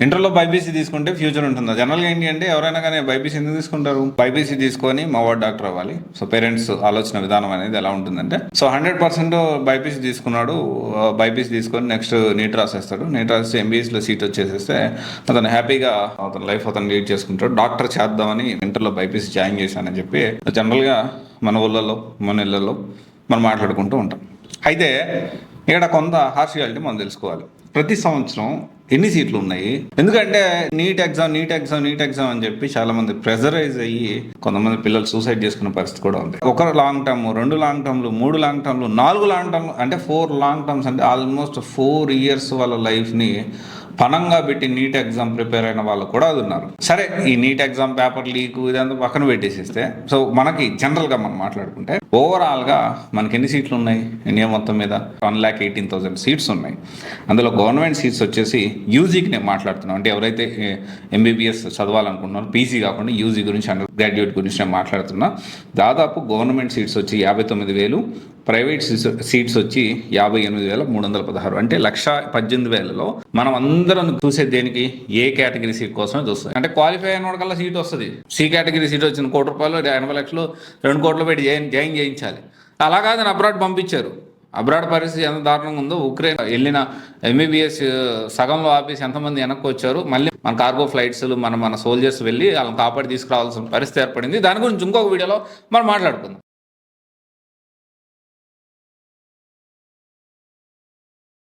ఇంటర్లో బైపీసీ తీసుకుంటే ఫ్యూచర్ ఉంటుందా? జనరల్గా ఏంటి అంటే ఎవరైనా కానీ బైపీసీ ఎందుకు తీసుకుంటారు? బైపీసీ తీసుకొని మా వాడు డాక్టర్ అవ్వాలి. సో పేరెంట్స్ ఆలోచన విధానం అనేది ఎలా ఉంటుందంటే, సో 100% బైపీసీ తీసుకున్నాడు, బైపీసీ తీసుకొని నెక్స్ట్ నీట్ రాసేస్తాడు. నీట్ రాసి ఎంబీఎస్లో సీట్ వచ్చేసేస్తే అతను హ్యాపీగా అతని లైఫ్ అతను లీడ్ చేసుకుంటాడు. డాక్టర్ చేద్దామని ఇంటర్లో బైపీసీ జాయిన్ చేశానని చెప్పి జనరల్గా మన ఊళ్ళల్లో మన ఇళ్ళల్లో మనం మాట్లాడుకుంటూ ఉంటాం. అయితే ఇక్కడ కొంత హార్షియాలిటీ మనం తెలుసుకోవాలి. ప్రతి సంవత్సరం ఎన్ని సీట్లు ఉన్నాయి? ఎందుకంటే నీట్ ఎగ్జామ్ అని చెప్పి చాలా మంది ప్రెజరైజ్ అయ్యి కొంతమంది పిల్లలు సూసైడ్ చేసుకునే పరిస్థితి కూడా ఉంది. ఒక లాంగ్ టర్మ్, 2 లాంగ్ టర్మ్లు, 3 లాంగ్ టర్మ్లు, 4 లాంగ్ టర్మ్లు, అంటే 4 లాంగ్ టర్మ్స్ అంటే ఆల్మోస్ట్ 4 years వాళ్ళ లైఫ్ని పనంగా పెట్టి నీట్ ఎగ్జామ్ ప్రిపేర్ అయిన వాళ్ళు కూడా అది ఉన్నారు. సరే, ఈ నీట్ ఎగ్జామ్ పేపర్ లీక్ ఇదంతా పక్కన పెట్టేసిస్తే, సో మనకి జనరల్గా మనం మాట్లాడుకుంటే ఓవరాల్గా మనకి ఎన్ని సీట్లు ఉన్నాయి ఇండియా మొత్తం మీద? 1,18,000 సీట్స్ ఉన్నాయి. అందులో గవర్నమెంట్ సీట్స్ వచ్చేసి యూజీకి నేను మాట్లాడుతున్నాను. అంటే ఎవరైతే ఎంబీబీఎస్ చదవాలనుకుంటున్నారో పీజీ కాకుండా యూజీ గురించి, అండర్ గ్రాడ్యుయేట్ గురించి నేను మాట్లాడుతున్నా. దాదాపు గవర్నమెంట్ సీట్స్ వచ్చి 59,000, ప్రైవేట్ సీట్స్ వచ్చి 58,316. అంటే 1,18,000లో మనం అందరం చూసే దేనికి? ఏ కేటగిరీ సీట్ కోసమే చూస్తాం. అంటే క్వాలిఫై అయిన వాడికల్లా సీట్ వస్తుంది. సి కేటగిరీ సీట్ వచ్చింది, ₹1,00,00,000, 80 లక్షలు, 2 కోట్లు పెట్టి జాయిన్ చేయించాలి. అలా కాదని అబ్రాడ్ పంపించారు. అబ్రాడ్ పరిస్థితి ఎంత దారుణంగా ఉందో, ఉక్రెయిన్ వెళ్ళిన ఎంబీబీఎస్ సగంలో ఆపేసి ఎంతమంది వెనక్కి వచ్చారు. మళ్ళీ మన కార్గో ఫ్లైట్స్లు మన సోల్జర్స్ వెళ్ళి వాళ్ళని కాపాడి తీసుకురావాల్సిన పరిస్థితి ఏర్పడింది. దాని గురించి ఇంకొక వీడియోలో మనం మాట్లాడుకుందాం.